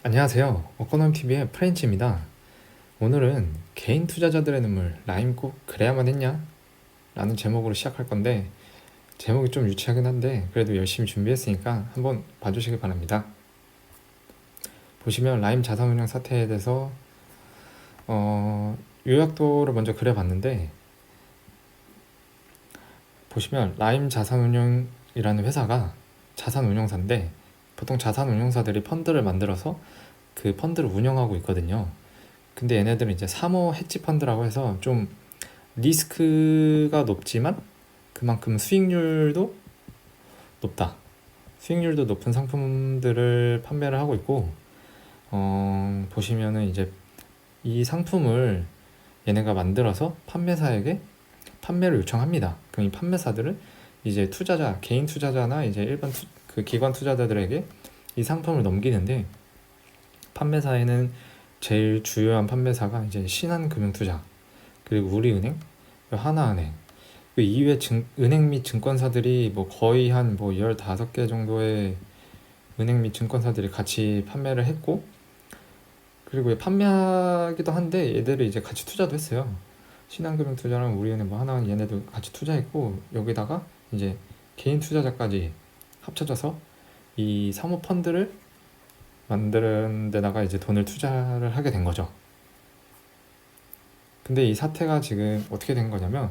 안녕하세요. 어코노미TV의 프렌치입니다. 오늘은 개인 투자자들의 눈물, 라임 꼭 그래야만 했냐? 라는 제목으로 시작할 건데, 제목이 좀 유치하긴 한데 그래도 열심히 준비했으니까 한번 봐주시길 바랍니다. 보시면 라임 자산운용 사태에 대해서 요약도를 먼저 그려봤는데, 보시면 라임 자산운용이라는 회사가 자산운용사인데, 보통 자산운용사들이 펀드를 만들어서 그 펀드를 운영하고 있거든요. 근데 얘네들은 이제 사모 헤지 펀드라고 해서 좀 리스크가 높지만 그만큼 수익률도 높다. 수익률도 높은 상품들을 판매를 하고 있고, 보시면은 이제 이 상품을 얘네가 만들어서 판매사에게 판매를 요청합니다. 그럼 이 판매사들은 이제 투자자, 개인 투자자나 이제 일반 그 기관 투자자들에게 이 상품을 넘기는데, 판매사에는 제일 주요한 판매사가 이제 신한금융투자, 그리고 우리은행, 하나은행, 그 이외 은행 및 증권사들이 뭐 거의 한 뭐 15개 정도의 은행 및 증권사들이 같이 판매를 했고, 그리고 판매하기도 한데 얘들이 이제 같이 투자도 했어요. 신한금융투자랑 우리은행, 뭐 하나은행 얘네도 같이 투자했고, 여기다가 이제 개인 투자자까지 합쳐져서 이 사모펀드를 만드는 데다가 이제 돈을 투자를 하게 된 거죠. 근데 이 사태가 지금 어떻게 된 거냐면,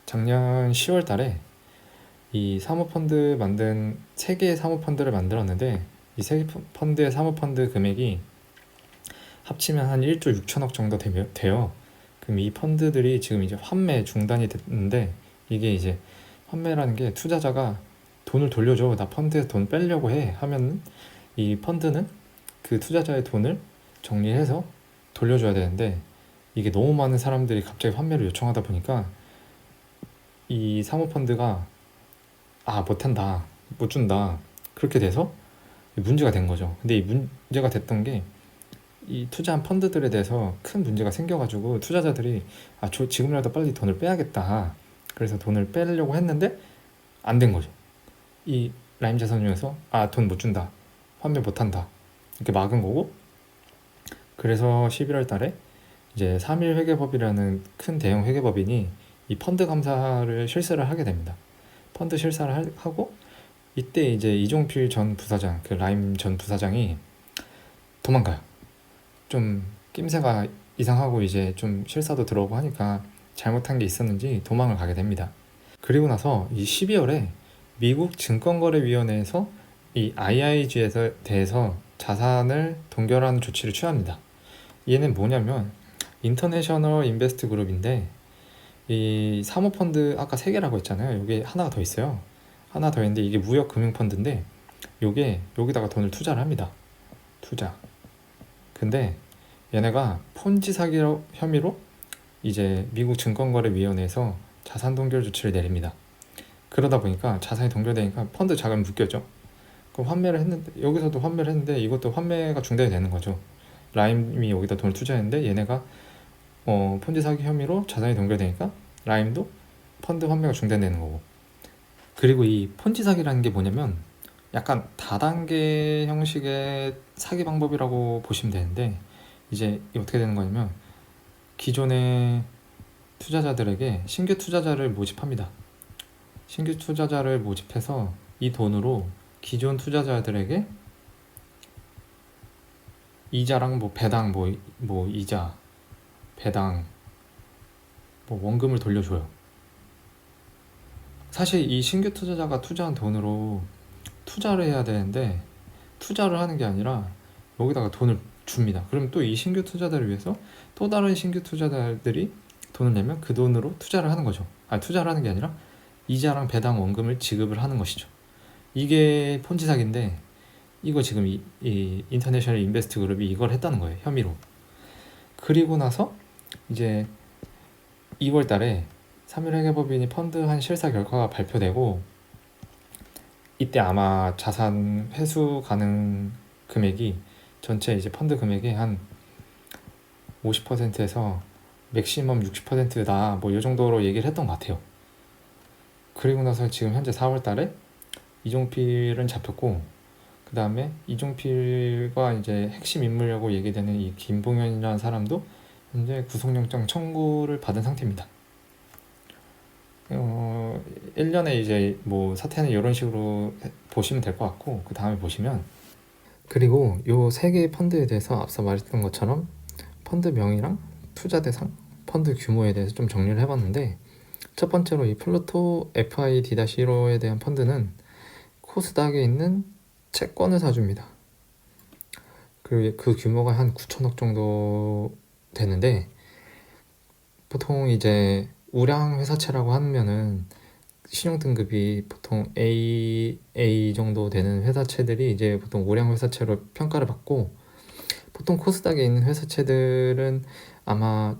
작년 10월 달에 이 사모펀드 만든 3개의 사모펀드를 만들었는데, 이 3펀드의 사모펀드 금액이 합치면 한 1조 6천억 정도 돼요. 그럼 이 펀드들이 지금 이제 환매 중단이 됐는데, 이게 이제 환매라는 게 투자자가 돈을 돌려줘, 나 펀드에 돈 빼려고 해 하면 이 펀드는 그 투자자의 돈을 정리해서 돌려줘야 되는데, 이게 너무 많은 사람들이 갑자기 환매를 요청하다 보니까 이 사모펀드가 못한다, 못 준다, 그렇게 돼서 문제가 된 거죠. 근데 이 문제가 됐던 게, 이 투자한 펀드들에 대해서 큰 문제가 생겨가지고 투자자들이 지금이라도 빨리 돈을 빼야겠다, 그래서 돈을 빼려고 했는데 안 된 거죠. 이 라임 자산운용에서 돈 못 준다, 환매 못 한다, 이렇게 막은 거고, 그래서 11월 달에 이제 3일 회계법이라는 큰 대형 회계법인이 이 펀드 감사를 실시를 하게 됩니다. 펀드 실사를 하고, 이때 이제 이종필 전 부사장, 그 라임 전 부사장이 도망가요. 좀 낌새가 이상하고 이제 좀 실사도 들어오고 하니까 잘못한 게 있었는지 도망을 가게 됩니다. 그리고 나서 이 12월에 미국 증권거래위원회에서 이 IIG에 대해서 자산을 동결하는 조치를 취합니다. 얘는 뭐냐면 인터내셔널 인베스트 그룹인데, 이 사모펀드 아까 3개라고 했잖아요. 여기 하나가 더 있어요. 하나 더 있는데 이게 무역금융펀드인데, 요게 여기다가 돈을 투자를 합니다. 투자. 근데 얘네가 폰지 사기 혐의로 이제 미국 증권거래위원회에서 자산 동결 조치를 내립니다. 그러다 보니까 자산이 동결되니까 펀드 자금이 묶였죠. 그럼 환매를 했는데, 여기서도 환매를 했는데 이것도 환매가 중단이 되는 거죠. 라임이 여기다 돈을 투자했는데 얘네가 폰지 사기 혐의로 자산이 동결되니까 라임도 펀드 환매가 중단되는 거고. 그리고 이 폰지 사기라는 게 뭐냐면 약간 다단계 형식의 사기 방법이라고 보시면 되는데, 이제 어떻게 되는 거냐면 기존의 투자자들에게 신규 투자자를 모집합니다. 신규 투자자를 모집해서 이 돈으로 기존 투자자들에게 이자랑 뭐 배당, 뭐 이자, 배당, 뭐 원금을 돌려줘요. 사실 이 신규 투자자가 투자한 돈으로 투자를 해야 되는데 투자를 하는 게 아니라 여기다가 돈을 줍니다. 그럼 또 이 신규 투자자를 위해서 또 다른 신규 투자자들이 돈을 내면 그 돈으로 투자를 하는 거죠. 투자를 하는 게 아니라 이자랑 배당, 원금을 지급을 하는 것이죠. 이게 폰지 사기인데, 이거 지금 이 인터내셔널 인베스트 그룹이 이걸 했다는 거예요, 혐의로. 그리고 나서 이제 2월 달에 3일 회계법인이 펀드 한 실사 결과가 발표되고, 이때 아마 자산 회수 가능 금액이 전체 이제 펀드 금액의 한 50%에서 맥시멈 60%다, 뭐 이 정도로 얘기를 했던 것 같아요. 그리고 나서 지금 현재 4월 달에 이종필은 잡혔고, 그 다음에 이종필과 이제 핵심 인물이라고 얘기되는 이 김봉현이라는 사람도 현재 구속영장 청구를 받은 상태입니다. 1년에 이제 뭐 사태는 이런 식으로 보시면 될 것 같고, 그 다음에 보시면, 그리고 요 세 개의 펀드에 대해서 앞서 말했던 것처럼 펀드 명의랑 투자 대상, 펀드 규모에 대해서 좀 정리를 해봤는데, 첫 번째로 이 플루토 FID-1호에 대한 펀드는 코스닥에 있는 채권을 사줍니다. 그 규모가 한 9천억 정도 되는데, 보통 이제 우량 회사채라고 하면은 신용 등급이 보통 A 정도 되는 회사채들이 이제 보통 우량 회사채로 평가를 받고, 보통 코스닥에 있는 회사채들은 아마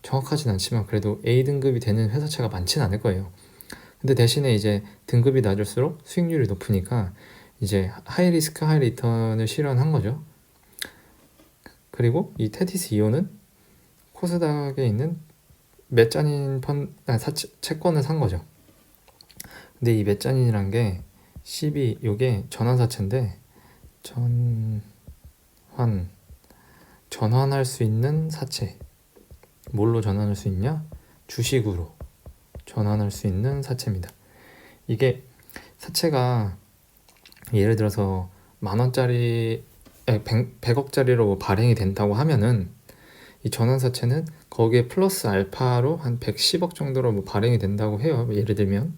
정확하진 않지만 그래도 A 등급이 되는 회사채가 많지는 않을 거예요. 근데 대신에 이제 등급이 낮을수록 수익률이 높으니까 이제 하이 리스크 하이 리턴을 실현한 거죠. 그리고 이 테디스 2호는 코스닥에 있는 메자닌 채권을 산 거죠. 근데 이 메자닌이란 게 요게 전환사채인데, 전환할 수 있는 사채. 뭘로 전환할 수 있냐? 주식으로 전환할 수 있는 사채입니다. 이게 사채가 예를 들어서 10,000원짜리 100억짜리로 발행이 된다고 하면은 이 전환사채는 거기에 플러스 알파로 한 110억 정도로 뭐 발행이 된다고 해요. 예를 들면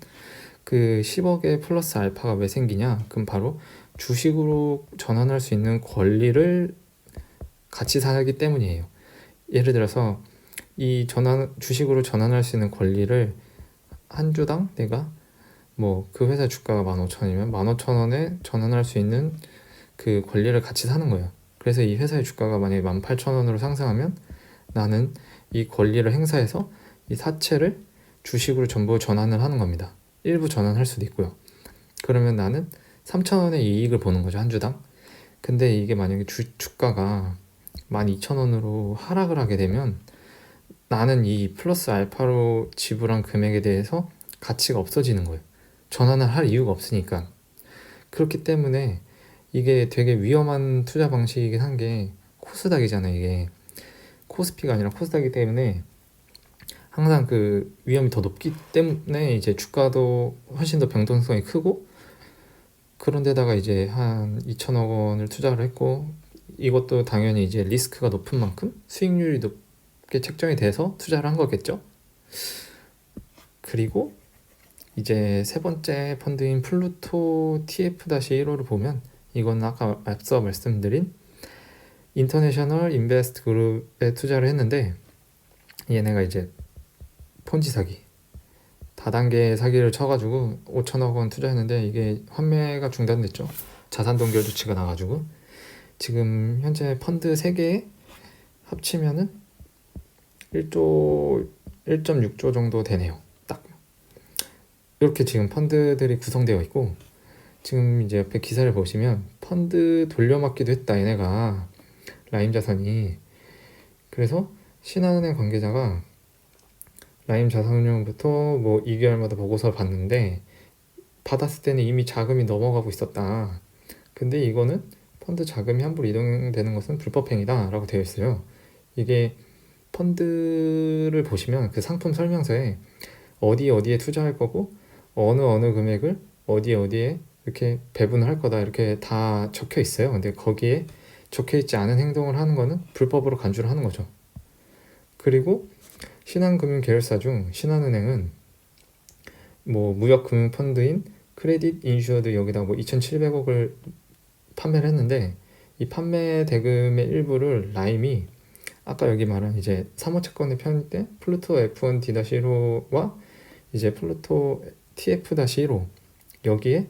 그 10억의 플러스 알파가 왜 생기냐? 그럼 바로 주식으로 전환할 수 있는 권리를 같이 사기 때문이에요. 예를 들어서 이 주식으로 전환할 수 있는 권리를 한 주당 내가 뭐 그 회사 주가가 15,000원이면 15,000원에 전환할 수 있는 그 권리를 같이 사는 거예요. 그래서 이 회사의 주가가 만약에 18,000원으로 상승하면 나는 이 권리를 행사해서 이 사채를 주식으로 전부 전환을 하는 겁니다. 일부 전환할 수도 있고요. 그러면 나는 3,000원의 이익을 보는 거죠, 한 주당. 근데 이게 만약에 주가가 12,000원으로 하락을 하게 되면 나는 이 플러스 알파로 지불한 금액에 대해서 가치가 없어지는 거예요. 전환을 할 이유가 없으니까. 그렇기 때문에 이게 되게 위험한 투자 방식이긴 한 게 코스닥이잖아요. 이게 코스피가 아니라 코스닥이기 때문에 항상 그 위험이 더 높기 때문에 이제 주가도 훨씬 더 변동성이 크고, 그런데다가 이제 한 2천억 원을 투자를 했고, 이것도 당연히 이제 리스크가 높은 만큼 수익률이 높게 책정이 돼서 투자를 한 거겠죠. 그리고 이제 세 번째 펀드인 플루토 TF-1호를 보면, 이건 아까 앞서 말씀드린 인터내셔널 인베스트 그룹에 투자를 했는데, 얘네가 이제 폰지 사기, 다단계 사기를 쳐가지고 5천억 원 투자했는데 이게 환매가 중단됐죠. 자산 동결 조치가 나가지고 지금 현재 펀드 3개에 합치면은 1.6조 정도 되네요. 딱 이렇게 지금 펀드들이 구성되어 있고, 지금 이제 옆에 기사를 보시면 펀드 돌려막기도 했다, 얘네가 라임자산이. 그래서 신한은행 관계자가 라임자산운용부터 뭐 2개월마다 보고서를 봤는데, 받았을 때는 이미 자금이 넘어가고 있었다. 근데 이거는 펀드 자금이 함부로 이동되는 것은 불법행위다 라고 되어 있어요. 이게 펀드를 보시면 그 상품 설명서에 어디에 투자할 거고 어느 금액을 어디에 이렇게 배분을 할 거다 이렇게 다 적혀 있어요. 근데 거기에 적혀 있지 않은 행동을 하는 거는 불법으로 간주를 하는 거죠. 그리고 신한금융계열사 중 신한은행은 뭐 무역금융펀드인 크레딧 인슈어드 여기다 뭐 2,700억을 판매를 했는데, 이 판매 대금의 일부를 라임이 아까 여기 말한 이제 사모채권에 편입된 플루토 F1D-1호와 이제 플루토 TF-1호 여기에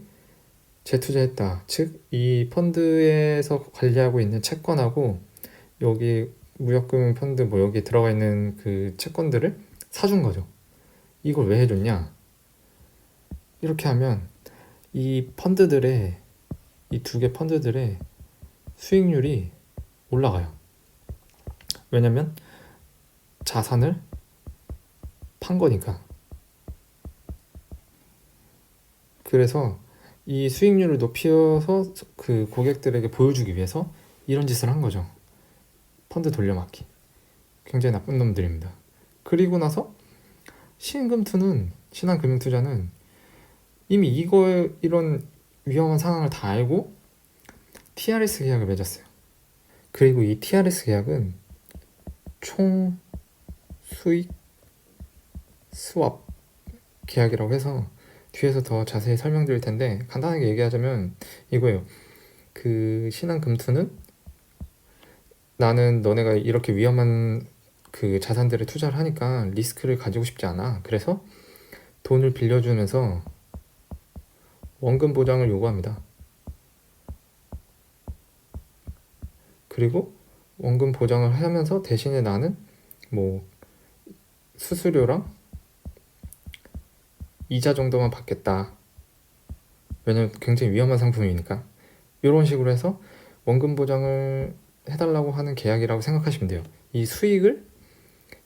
재투자했다. 즉 이 펀드에서 관리하고 있는 채권하고 여기 무역금융 펀드 뭐 여기 들어가 있는 그 채권들을 사준 거죠. 이걸 왜 해줬냐? 이렇게 하면 이 두 개 펀드들의 수익률이 올라가요. 왜냐면 자산을 판 거니까. 그래서 이 수익률을 높여서 그 고객들에게 보여주기 위해서 이런 짓을 한 거죠. 펀드 돌려막기. 굉장히 나쁜 놈들입니다. 그리고 나서 신한금융투자는 이미 이런 위험한 상황을 다 알고 TRS 계약을 맺었어요. 그리고 이 TRS 계약은 총 수익 스왑 계약이라고 해서 뒤에서 더 자세히 설명드릴 텐데, 간단하게 얘기하자면 이거예요. 그 신한금투는 나는 너네가 이렇게 위험한 그 자산들에 투자를 하니까 리스크를 가지고 싶지 않아. 그래서 돈을 빌려주면서 원금 보장을 요구합니다. 그리고 원금 보장을 하면서 대신에 나는 뭐 수수료랑 이자 정도만 받겠다. 왜냐면 굉장히 위험한 상품이니까. 이런 식으로 해서 원금 보장을 해달라고 하는 계약이라고 생각하시면 돼요. 이 수익을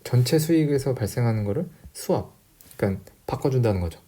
전체 수익에서 발생하는 거를 수압, 그러니까 바꿔준다는 거죠.